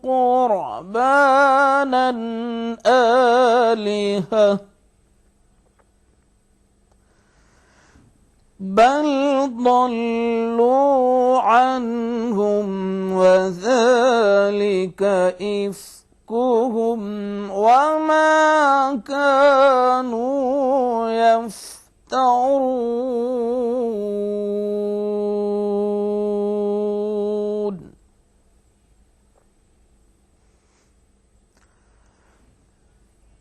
قربانا آلهة بل ضلوا عنهم وذلك إفكهم وما كانوا يفترون.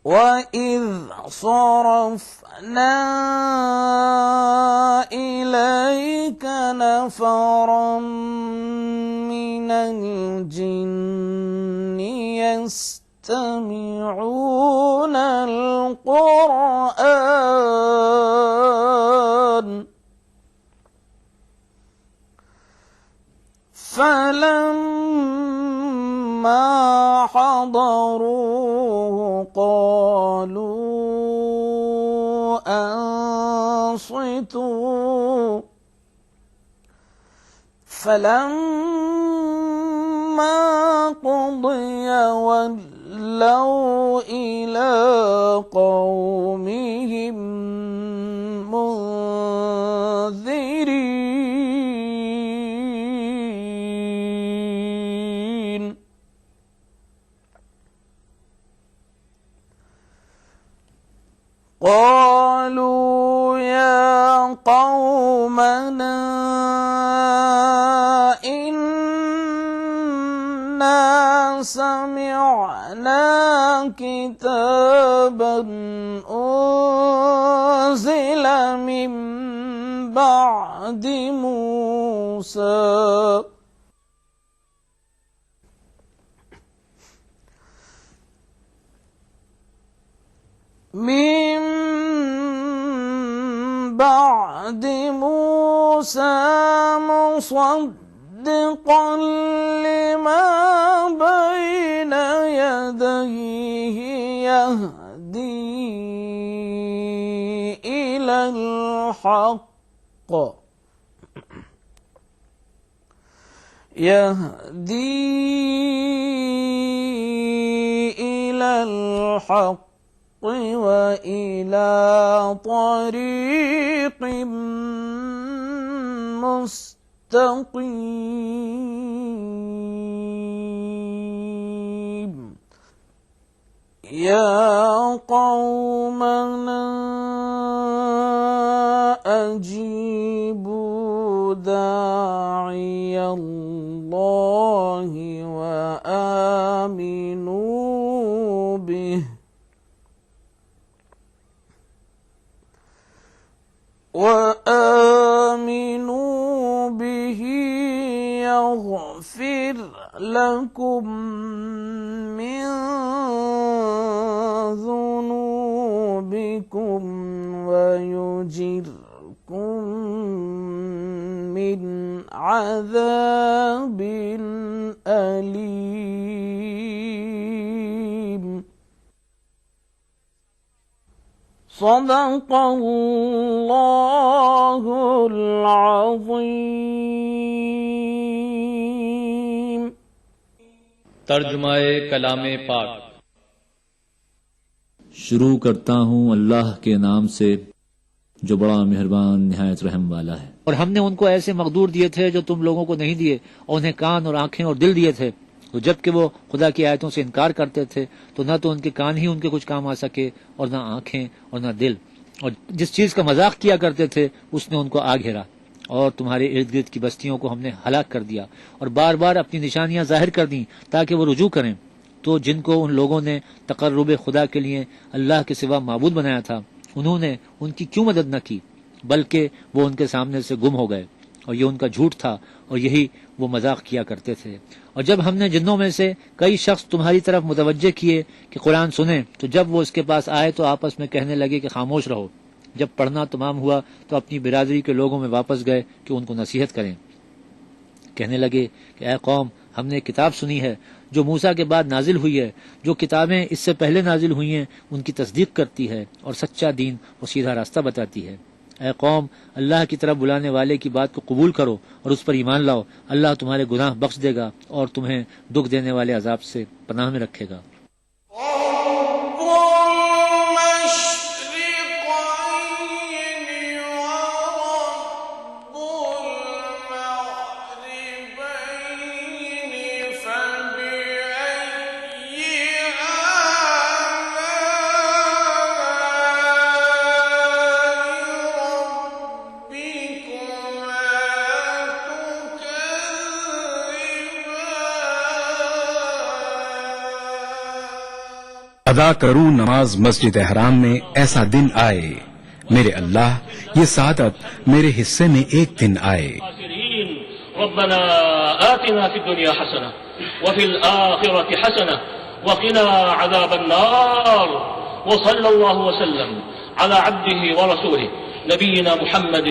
وإذ صرفنا إليك نفرا من الجن يستمعون القرآن فلما حضروه قالوا أنصتوا فلما قضي ولوا إلى قومهم منذرين. قالوا يا قومنا إنا سمعنا كتابا أنزل من بعد موسى مصدقا لما بين يديه يهدي إلى الحق وإلى طريق مستقيم. يا قومنا أجيبوا داعي الله وآمنوا به يغفر لكم من ذنوبكم ويجركم من عذاب أليم. صدق اللہ العظیم. ترجمہ کلام پاک. شروع کرتا ہوں اللہ کے نام سے جو بڑا مہربان نہایت رحم والا ہے. اور ہم نے ان کو ایسے مقدور دیے تھے جو تم لوگوں کو نہیں دیے، اور انہیں کان اور آنکھیں اور دل دیے تھے، تو جب کہ وہ خدا کی آیتوں سے انکار کرتے تھے تو نہ تو ان کے کان ہی ان کے کچھ کام آ سکے اور نہ آنکھیں اور نہ دل، اور جس چیز کا مذاق کیا کرتے تھے اس نے ان کو آ گھیرا، اور تمہارے ارد گرد کی بستیوں کو ہم نے ہلاک کر دیا اور بار بار اپنی نشانیاں ظاہر کر دیں تاکہ وہ رجوع کریں. تو جن کو ان لوگوں نے تقرب خدا کے لیے اللہ کے سوا معبود بنایا تھا انہوں نے ان کی کیوں مدد نہ کی، بلکہ وہ ان کے سامنے سے گم ہو گئے، اور یہ ان کا جھوٹ تھا اور یہی وہ مذاق کیا کرتے تھے. اور جب ہم نے جنوں میں سے کئی شخص تمہاری طرف متوجہ کیے کہ قرآن سنیں تو جب وہ اس کے پاس آئے تو آپس میں کہنے لگے کہ خاموش رہو. جب پڑھنا تمام ہوا تو اپنی برادری کے لوگوں میں واپس گئے کہ ان کو نصیحت کریں. کہنے لگے کہ اے قوم، ہم نے کتاب سنی ہے جو موسیٰ کے بعد نازل ہوئی ہے، جو کتابیں اس سے پہلے نازل ہوئی ہیں ان کی تصدیق کرتی ہے اور سچا دین اور سیدھا راستہ بتاتی ہے. اے قوم، اللہ کی طرف بلانے والے کی بات کو قبول کرو اور اس پر ایمان لاؤ، اللہ تمہارے گناہ بخش دے گا اور تمہیں دکھ دینے والے عذاب سے پناہ میں رکھے گا۔ ادا کروں نماز مسجد حرام میں ایسا دن آئے، میرے اللہ یہ سعادت میرے حصے میں ایک دن آئے۔ ربنا آتنا في الدنيا حسنة وفي الآخرة حسنة وقنا عذاب النار، وصلى الله وسلم على عبده ورسوله نبينا محمد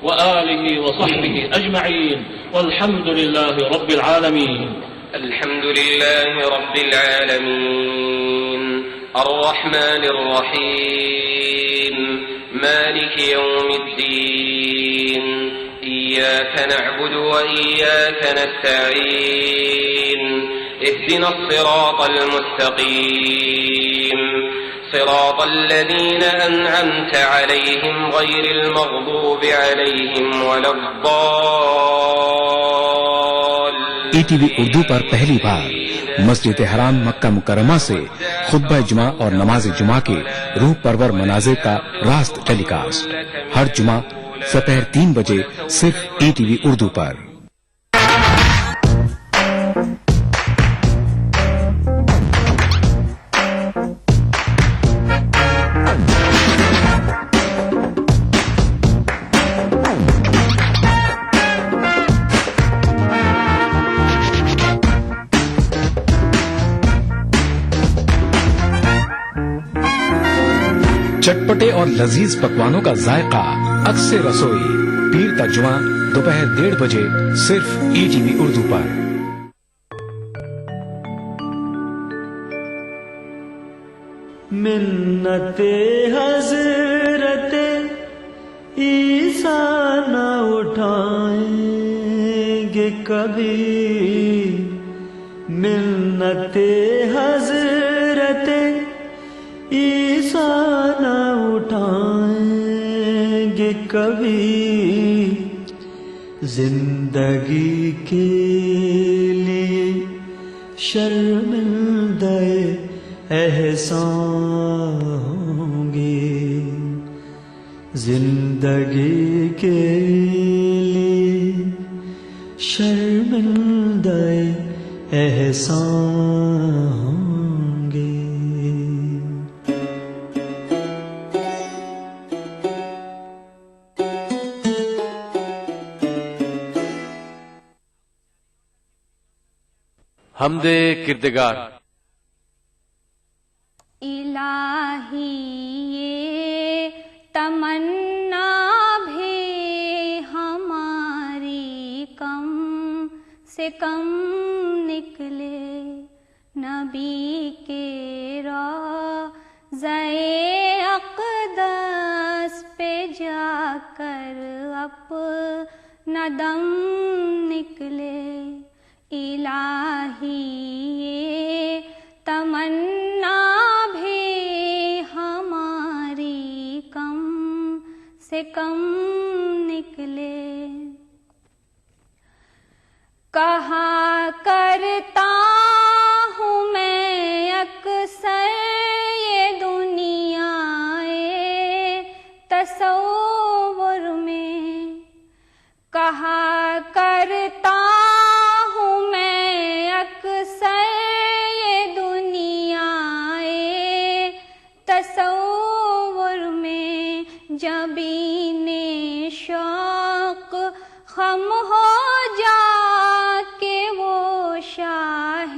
وآله وصحبه أجمعين، والحمد لله رب العالمين۔ الحمد لله رب العالمين الرحمن الرحيم مالك يوم الدين إياك نعبد وإياك نستعين اهدنا الصراط المستقيم صراط الذين أنعمت عليهم غير المغضوب عليهم ولا الضالين۔ ای ٹی وی اردو پر پہلی بار مسجد حرام مکہ مکرمہ سے خطبہ جمعہ اور نماز جمعہ کے روح پرور مناظر کا راست ٹیلی کاسٹ ہر جمعہ دوپہر 3 بجے صرف ای ٹی وی اردو پر۔ چٹپٹے اور لذیذ پکوانوں کا ذائقہ اکثر رسوئی پیر کا جمعہ دوپہر 1:30 بجے صرف ای ٹی وی اردو پر۔ منت حضرت عیسیٰ نہ اٹھائیں گے کبھی، منت حضرت عیسیٰ نہ اٹھائیں گے کبھی، زندگی کے لیے شرمندہ احسان ہوں گے، زندگی کے لیے شرمندہ احسان ہوں گے۔ حمد کردگار۔ الہی یہ تمنا بھی ہماری کم سے کم نکلے، نبی کے روضہ اقدس پہ جا کر اپنا دم نکلے۔ الہی یہ تمنا بھی ہماری کم سے کم نکلے۔ کہا کرتا ہوں میں اکثر یہ دنیا تصور میں، کہا کرتا جبین شوق خم ہو جا کے وہ شاہ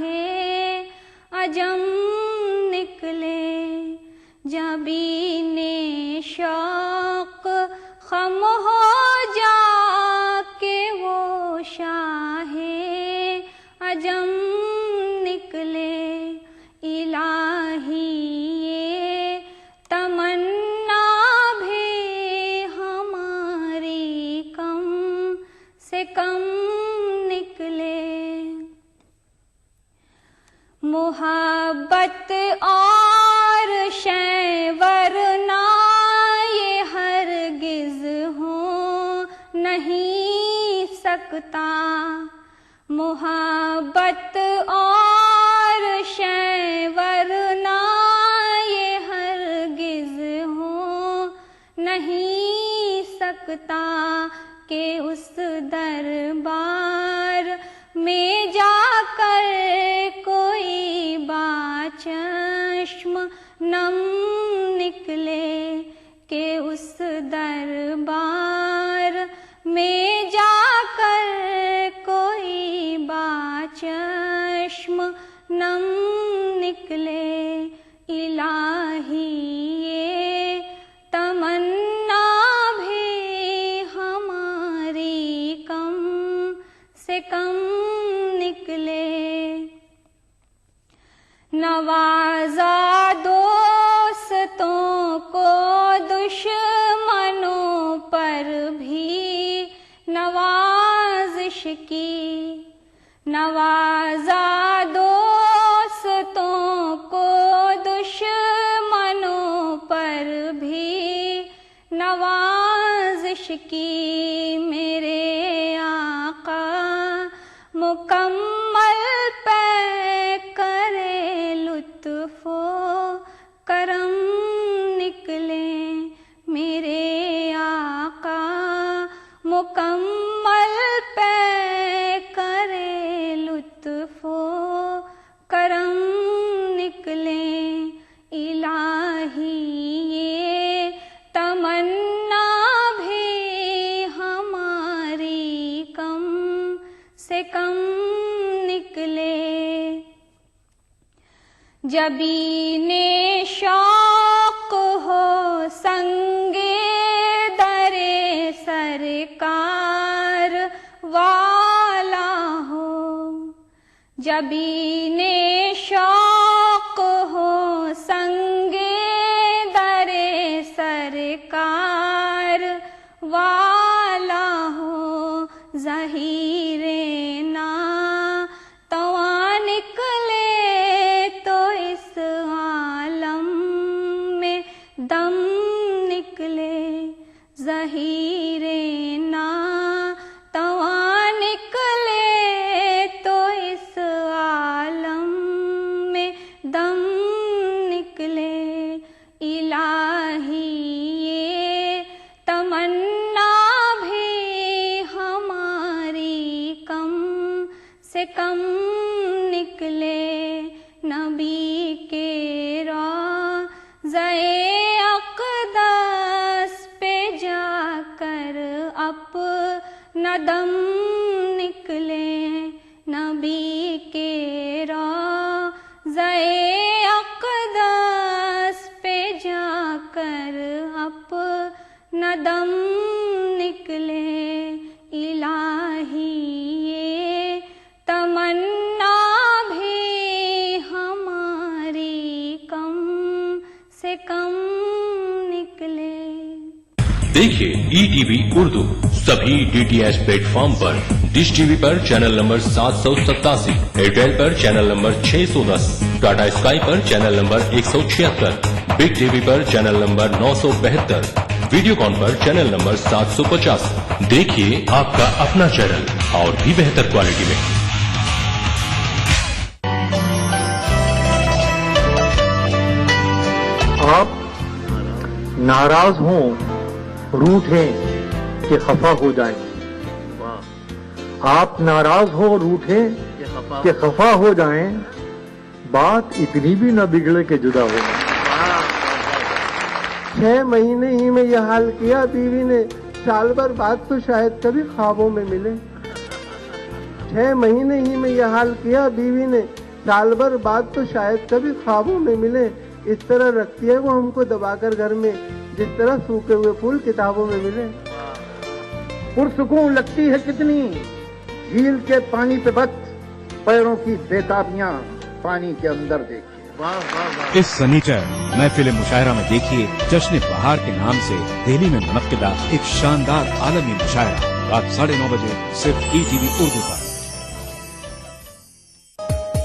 عجم نکلے، جبین شوق خم ہو جا کے وہ شاہ عجم نکلے۔ الہی یہ تمنا بھی ہم محبت اور شے ورنہ یہ ہرگز ہو نہیں سکتا، محبت اور شے ورنہ یہ ہرگز ہو نہیں سکتا، کہ اس دربار میں جا کر کوئی باچشم نم نکلے، کہ اس دربار میں جا کر کوئی باچشم نم نکلے۔ الہی یہ تمنا بھی ہماری کم سے کم نکلے، نوازا دوستوں کو دشمنوں پر بھی نوازش کی، نوازا دوستوں کو دشمنوں پر بھی نوازش کی، میرے آقا مکمل پے کرے لطف و کرم نکلے، میرے آقا مکمل پے کرے لطف و کرم نکلے۔ الہی یہ تمنا بھی ہماری کم سے کم نکلے، جبین شوق ہو سنگے در سرکار والا ہو، جبین شوق ہو سنگے در سرکار والا ہو، ظہیر نا تواں نکلے تو اس عالم میں دم نکلے، ظہیر نا تواں نکلے تو اس عالم میں دم نکلے۔ الہی یہ تمنا بھی ہماری کم سے کم نکلے، نبی کے روضہ اقدس پہ جا کر اپنا دم نکلے، نبی کے روضہ اقدس پہ جا کر اپنا دم نکلے۔ الہی یہ تمنا بھی ہماری کم سے کم نکلے۔ دیکھیے ETV اردو سبھی DTH پلیٹ فارم پر، ڈش ٹی وی پر چینل نمبر 787، ایئرٹیل پر چینل نمبر 610، ٹاٹا اسکائی پر چینل نمبر 176، بگ ٹی وی پر چینل نمبر 972، ویڈیو کان پر چینل نمبر 750۔ دیکھیے آپ کا اپنا چینل اور بھی بہتر کوالٹی میں۔ آپ ناراض ہوں، روٹھیں کہ خفا ہو جائیں، آپ ناراض ہو روٹھیں کہ خفا ہو جائیں، بات اتنی بھی نہ بگڑے کہ جدا ہو جائیں۔ 6 مہینے ہی میں یہ حال کیا بیوی نے، سال بھر بعد تو شاید کبھی خوابوں میں ملے۔ 6 مہینے ہی میں یہ حال کیا بیوی نے، سال بھر بعد تو شاید کبھی خوابوں میں ملے۔ اس طرح رکھتی ہے وہ ہم کو دبا کر گھر میں، جس طرح سوکھے ہوئے پھول کتابوں میں ملے۔ پرسکون لگتی ہے کتنی جھیل کے پانی پہ بت، پیروں کی بےتابیاں پانی کے اندر دیکھیے۔ اس سنیچر محفل مشاعرہ میں دیکھیے جشن بہار کے نام سے دہلی میں منعقدہ ایک شاندار عالمی مشاعرہ رات 9:30 بجے صرف ETV اردو پر۔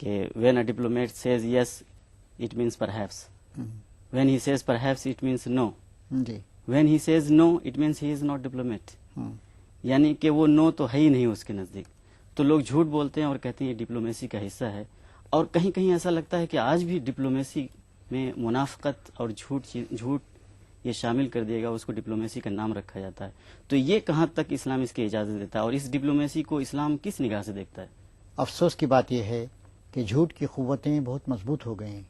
کہ when a diplomat says yes, it means perhaps. When he says perhaps, it means no. G When he says no, it means he is not diplomat. یعنی کہ وہ نو تو ہے ہی نہیں اس کے نزدیک. تو لوگ جھوٹ بولتے ہیں اور کہتے ہیں یہ ڈپلومیسی کا حصہ ہے. اور کہیں کہیں ایسا لگتا ہے کہ آج بھی ڈپلومیسی میں منافقت اور جھوٹ یہ شامل کر دیا گا, اس کو ڈپلومیسی کا نام رکھا جاتا ہے. تو یہ کہاں تک اسلام اس کی اجازت دیتا ہے, اور اس ڈپلومیسی کو اسلام کس نگاہ سے دیکھتا ہے؟ افسوس کی بات یہ ہے کہ جھوٹ کی قوتیں بہت مضبوط ہو گئی ہیں,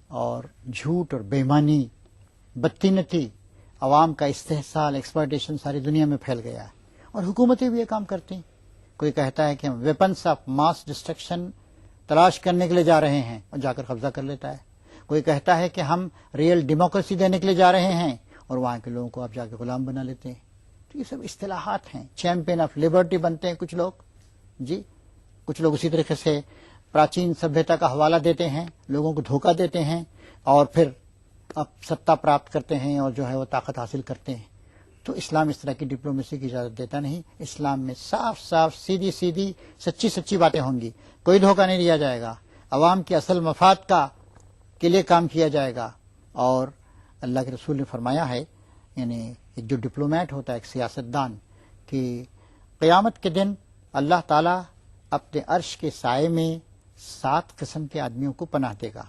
اور جھوٹ اور بے ایمانی, بدتینتی, عوام کا استحصال, ایکسپلائٹیشن ساری دنیا میں پھیل گیا ہے, اور حکومتیں بھی یہ کام کرتی ہیں. کوئی کہتا ہے کہ ہم ویپنس آف ماس ڈسٹرکشن تلاش کرنے کے لیے جا رہے ہیں, اور جا کر قبضہ کر لیتا ہے. کوئی کہتا ہے کہ ہم ریئل ڈیموکریسی دینے کے لیے جا رہے ہیں, اور وہاں کے لوگوں کو آپ جا کے غلام بنا لیتے ہیں. تو یہ سب اصطلاحات ہیں. چیمپئن آف لبرٹی بنتے ہیں کچھ لوگ, جی کچھ لوگ اسی طریقے سے پراچین سبھیتا کا حوالہ دیتے ہیں, لوگوں کو دھوکہ دیتے ہیں, اور پھر اب ستا پراپت کرتے ہیں اور جو ہے وہ طاقت حاصل کرتے ہیں. تو اسلام اس طرح کی ڈپلومیسی کی اجازت دیتا نہیں. اسلام میں صاف صاف سیدھی سیدھی سچی باتیں ہوں گی, کوئی دھوکہ نہیں دیا جائے گا, عوام کے اصل مفاد کے لیے کام کیا جائے گا. اور اللہ کے رسول نے فرمایا ہے, یعنی ایک جو ڈپلومیٹ ہوتا ہے, ایک سیاستدان, کہ قیامت کے دن اللہ تعالیٰ اپنے عرش کے سائے میں 7 قسم کے آدمیوں کو پناہ دے گا,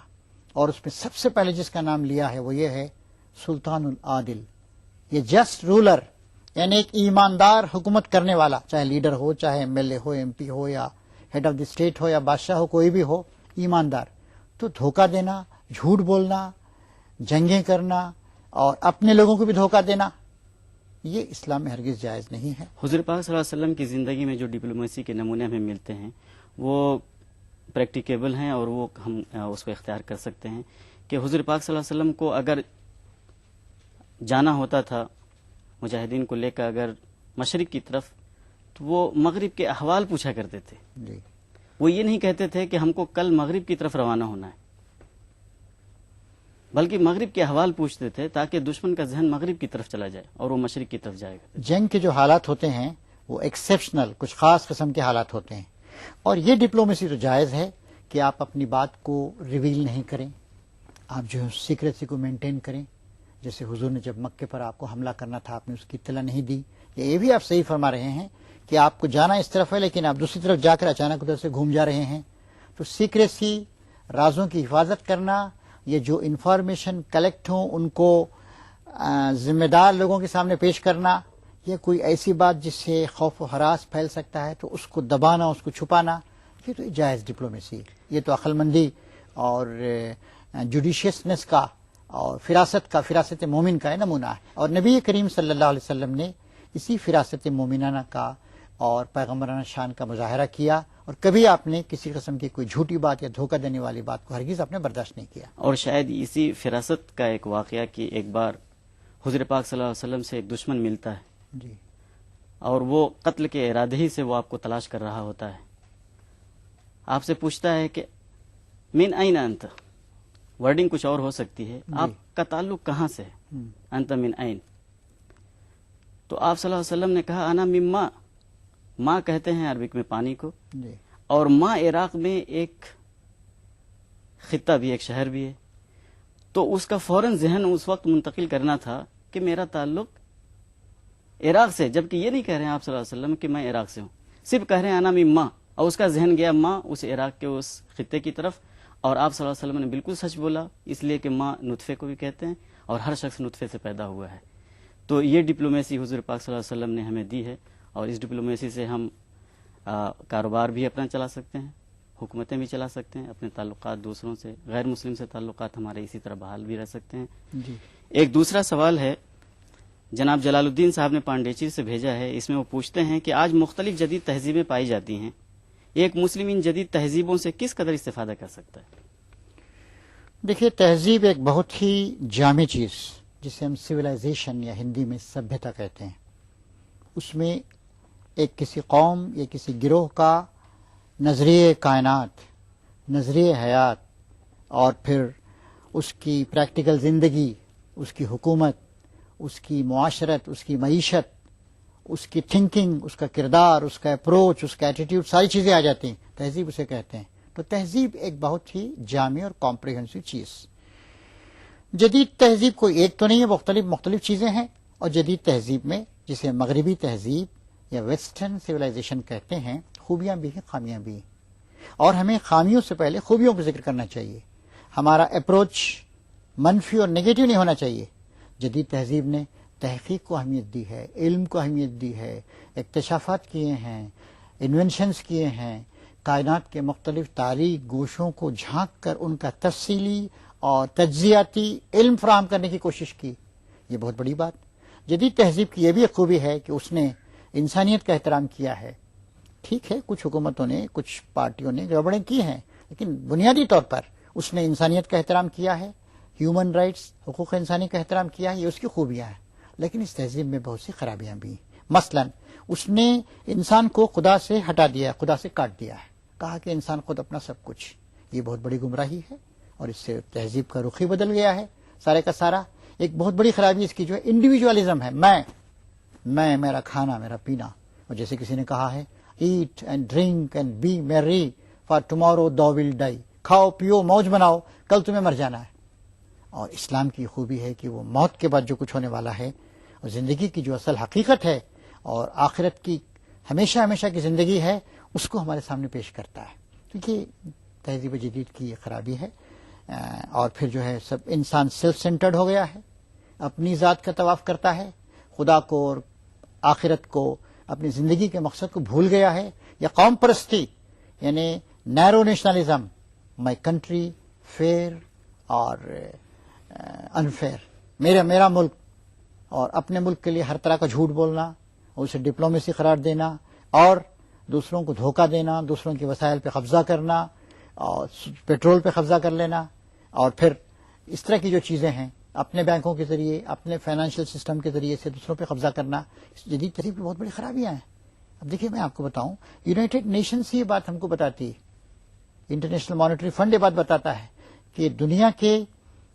اور اس میں سب سے پہلے جس کا نام لیا ہے وہ یہ ہے سلطان العادل. یہ جسٹ رولر, یعنی ایک ایماندار حکومت کرنے والا, چاہے لیڈر ہو, چاہے ایم ایل اے ہو, ایم پی ہو, یا ہیڈ آف دی اسٹیٹ ہو, یا بادشاہ ہو, کوئی بھی ہو, ایماندار. تو دھوکہ دینا, جھوٹ بولنا, جنگیں کرنا, اور اپنے لوگوں کو بھی دھوکہ دینا, یہ اسلام میں ہرگز جائز نہیں ہے. حضور پاک صلی اللہ علیہ وسلم کی زندگی میں جو ڈپلومیسی کے نمونے ہمیں ملتے ہیں وہ پریکٹیکیبل ہیں, اور وہ ہم اس کو اختیار کر سکتے ہیں. کہ حضور پاک صلی اللہ علیہ وسلم کو اگر جانا ہوتا تھا مجاہدین کو لے کر اگر مشرق کی طرف, تو وہ مغرب کے احوال پوچھا کرتے تھے. جی وہ یہ نہیں کہتے تھے کہ ہم کو کل مغرب کی طرف روانہ ہونا ہے, بلکہ مغرب کے احوال پوچھتے تھے تاکہ دشمن کا ذہن مغرب کی طرف چلا جائے اور وہ مشرق کی طرف جائے گا. جنگ کے جو حالات ہوتے ہیں وہ ایکسیپشنل, کچھ خاص قسم کے حالات ہوتے ہیں, اور یہ ڈپلومیسی تو جائز ہے کہ آپ اپنی بات کو ریویل نہیں کریں, آپ جو ہے سیکریسی کو مینٹین کریں. جیسے حضور نے جب مکے پر آپ کو حملہ کرنا تھا, آپ نے اس کی اطلاع نہیں دی. یہ بھی آپ صحیح فرما رہے ہیں کہ آپ کو جانا اس طرف ہے, لیکن آپ دوسری طرف جا کر اچانک ادھر سے گھوم جا رہے ہیں. تو سیکریسی, رازوں کی حفاظت کرنا, یہ جو انفارمیشن کلیکٹ ہوں ان کو ذمہ دار لوگوں کے سامنے پیش کرنا, یہ کوئی ایسی بات جس سے خوف و ہراس پھیل سکتا ہے تو اس کو دبانا, اس کو چھپانا, یہ تو جائز ڈپلومیسی. یہ تو عقل مندی اور جوڈیشیسنس کا اور فراست مومن کا نمونہ ہے. اور نبی کریم صلی اللہ علیہ وسلم نے اسی فراست مومنانہ کا اور پیغمبرانہ شان کا مظاہرہ کیا, اور کبھی آپ نے کسی قسم کی کوئی جھوٹی بات یا دھوکہ دینے والی بات کو ہرگز آپ نے برداشت نہیں کیا. اور شاید اسی فراست کا ایک واقعہ کہ ایک بار حضور پاک صلی اللہ علیہ وسلم سے ایک دشمن ملتا ہے, جی, اور وہ قتل کے ارادے ہی سے وہ آپ کو تلاش کر رہا ہوتا ہے. آپ سے پوچھتا ہے کہ من این انت, ورڈنگ کچھ اور ہو سکتی ہے, آپ کا تعلق کہاں سے ہے, انت من این. تو آپ صلی اللہ علیہ وسلم نے کہا انا مما, ماں کہتے ہیں عربک میں پانی کو, جی, اور ماں عراق میں ایک خطہ بھی, ایک شہر بھی ہے. تو اس کا فوراً ذہن اس وقت منتقل کرنا تھا کہ میرا تعلق عراق سے, جبکہ یہ نہیں کہہ رہے ہیں آپ صلی اللہ علیہ وسلم کہ میں عراق سے ہوں, صرف کہہ رہے ہیں انا مما, اور اس کا ذہن گیا ماں اس عراق کے اس خطے کی طرف. اور آپ صلی اللہ علیہ وسلم نے بالکل سچ بولا, اس لیے کہ ماں نطفے کو بھی کہتے ہیں, اور ہر شخص نطفے سے پیدا ہوا ہے. تو یہ ڈپلومیسی حضور پاک صلی اللہ علیہ وسلم نے ہمیں دی ہے, اور اس ڈپلومیسی سے ہم کاروبار بھی اپنا چلا سکتے ہیں, حکومتیں بھی چلا سکتے ہیں, اپنے تعلقات دوسروں سے, غیر مسلم سے تعلقات ہمارے اسی طرح بحال بھی رہ سکتے ہیں. جی. ایک دوسرا سوال ہے جناب جلال الدین صاحب نے پانڈیچی سے بھیجا ہے. اس میں وہ پوچھتے ہیں کہ آج مختلف جدید تہذیبیں پائی جاتی ہیں, ایک مسلم ان جدید تہذیبوں سے کس قدر استفادہ کر سکتا ہے؟ دیکھیے, تہذیب ایک بہت ہی جامع چیز جسے ہم سویلائزیشن یا ہندی میں سبھیتا کہتے ہیں, اس میں ایک کسی قوم یا کسی گروہ کا نظریہ کائنات, نظریہ حیات, اور پھر اس کی پریکٹیکل زندگی, اس کی حکومت, اس کی معاشرت, اس کی معیشت, اس کی تھنکنگ, اس کا کردار, اس کا اپروچ, اس کا ایٹیٹیوڈ, ساری چیزیں آ جاتی ہیں, تہذیب اسے کہتے ہیں. تو تہذیب ایک بہت ہی جامع اور کمپریہنسو چیز. جدید تہذیب کوئی ایک تو نہیں ہے، مختلف چیزیں ہیں. اور جدید تہذیب میں جسے مغربی تہذیب یا ویسٹرن سویلائزیشن کہتے ہیں، خوبیاں بھی ہیں خامیاں بھی ہیں، اور ہمیں خامیوں سے پہلے خوبیوں کا ذکر کرنا چاہیے. ہمارا اپروچ منفی اور نگیٹو نہیں ہونا چاہیے. جدید تہذیب نے تحقیق کو اہمیت دی ہے، علم کو اہمیت دی ہے، اکتشافات کیے ہیں، انوینشنز کیے ہیں، کائنات کے مختلف تاریخ گوشوں کو جھانک کر ان کا تفصیلی اور تجزیاتی علم فراہم کرنے کی کوشش کی. یہ بہت بڑی بات. جدید تہذیب کی یہ بھی ایک خوبی ہے کہ اس نے انسانیت کا احترام کیا ہے. ٹھیک ہے، کچھ حکومتوں نے، کچھ پارٹیوں نے گڑبڑیں کی ہیں، لیکن بنیادی طور پر اس نے انسانیت کا احترام کیا ہے، ہیومن رائٹس، حقوق انسانی کا احترام کیا ہے. یہ اس کی خوبیاں ہیں. لیکن اس تہذیب میں بہت سی خرابیاں بھی ہیں. مثلا اس نے انسان کو خدا سے ہٹا دیا، خدا سے کاٹ دیا ہے، کہا کہ انسان خود اپنا سب کچھ. یہ بہت بڑی گمراہی ہے اور اس سے تہذیب کا رخ ہی بدل گیا ہے سارے کا سارا. ایک بہت بڑی خرابی اس کی جو ہے انڈیویجولزم ہے. میں میرا کھانا میرا پینا. اور جیسے کسی نے کہا ہے eat and drink and be merry for tomorrow do will die. کھاؤ پیو موج بناؤ، کل تمہیں مر جانا ہے. اور اسلام کی خوبی ہے کہ وہ موت کے بعد جو کچھ ہونے والا ہے اور زندگی کی جو اصل حقیقت ہے اور آخرت کی ہمیشہ کی زندگی ہے اس کو ہمارے سامنے پیش کرتا ہے. کیونکہ تہذیب جدید کی یہ خرابی ہے. اور پھر جو ہے سب انسان سیلف سینٹرڈ ہو گیا ہے، اپنی ذات کا طواف کرتا ہے، خدا کو اور آخرت کو، اپنی زندگی کے مقصد کو بھول گیا ہے. یا قوم پرستی یعنی نیرو نیشنلزم، مائی کنٹری فیئر اور انفیئر، میرا ملک، اور اپنے ملک کے لیے ہر طرح کا جھوٹ بولنا، اسے ڈپلومیسی قرار دینا اور دوسروں کو دھوکہ دینا، دوسروں کے وسائل پہ قبضہ کرنا اور پیٹرول پہ قبضہ کر لینا، اور پھر اس طرح کی جو چیزیں ہیں اپنے بینکوں کے ذریعے، اپنے فائنینشیل سسٹم کے ذریعے سے دوسروں پہ قبضہ کرنا، جدید تہذیب کی بہت بڑی خرابیاں ہیں. اب دیکھیے میں آپ کو بتاؤں، یونائٹڈ نیشنز یہ بات ہم کو بتاتی ہے، انٹرنیشنل مانیٹری فنڈ یہ بات بتاتا ہے کہ دنیا کے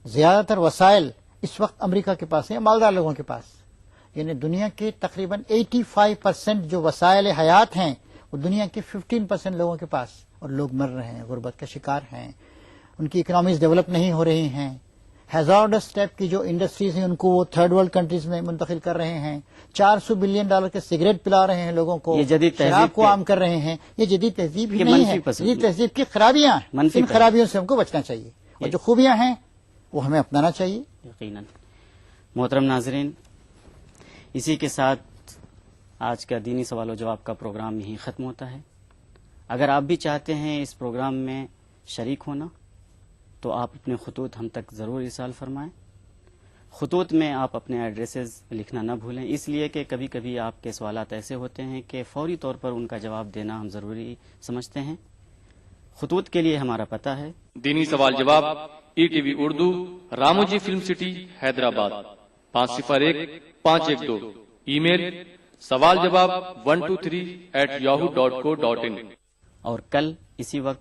زیادہ تر وسائل اس وقت امریکہ کے پاس ہیں، مالدار لوگوں کے پاس. یعنی دنیا کے تقریباً 85% جو وسائل حیات ہیں وہ دنیا کے 15% لوگوں کے پاس. اور لوگ مر رہے ہیں، غربت کا شکار ہیں، ان کی اکنامیز ڈیولپ نہیں ہو رہی ہیں. ہیزارڈس ٹائپ کی جو انڈسٹریز ہیں ان کو وہ تھرڈ ورلڈ کنٹریز میں منتقل کر رہے ہیں. $400 بلین کے سگریٹ پلا رہے ہیں لوگوں کو، شراب کو عام کر رہے ہیں. یہ جدید تہذیب ہی نہیں ہے، جدید تہذیب کی خرابیاں ہیں. ان خرابیوں سے ہم کو بچنا چاہیے اور جو خوبیاں ہیں وہ ہمیں اپنانا چاہیے. یقیناً. محترم ناظرین، اسی کے ساتھ آج کا دینی سوال و جواب کا پروگرام یہیں ختم ہوتا ہے. اگر آپ بھی چاہتے ہیں اس پروگرام میں شریک ہونا تو آپ اپنے خطوط ہم تک ضرور ارسال فرمائیں. خطوط میں آپ اپنے ایڈریسز لکھنا نہ بھولیں، اس لیے کہ کبھی کبھی آپ کے سوالات ایسے ہوتے ہیں کہ فوری طور پر ان کا جواب دینا ہم ضروری سمجھتے ہیں. خطوط کے لیے ہمارا پتہ ہے دینی سوال جواب ETV Urdu, Ramoji film city, Hyderabad 501-512. Email سوال جواب 123@yahoo.co.in. اور کل اسی وقت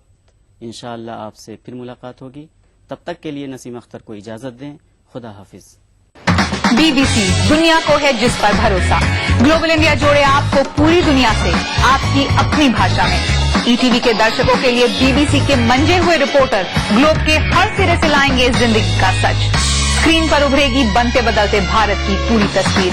انشاءاللہ آپ سے پھر ملاقات ہوگی. تب تک کے لیے نسیم اختر کو اجازت دیں. خدا حافظ. BBC دنیا کو ہے جس پر بھروسہ. گلوبل انڈیا جوڑے آپ کو پوری دنیا سے آپ کی اپنی بھاشا میں. ETV کے درشکوں کے لیے BBC کے منجے ہوئے رپورٹر گلوب کے ہر سرے سے لائیں گے زندگی کا سچ. اسکرین پر ابھرے گی بنتے بدلتے بھارت کی پوری تصویر.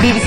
BBC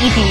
ETV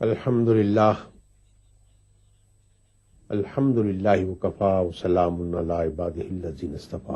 الحمدللہ الحمد للہ وکفا وسلام علی عبادہ الذین اصطفیٰ.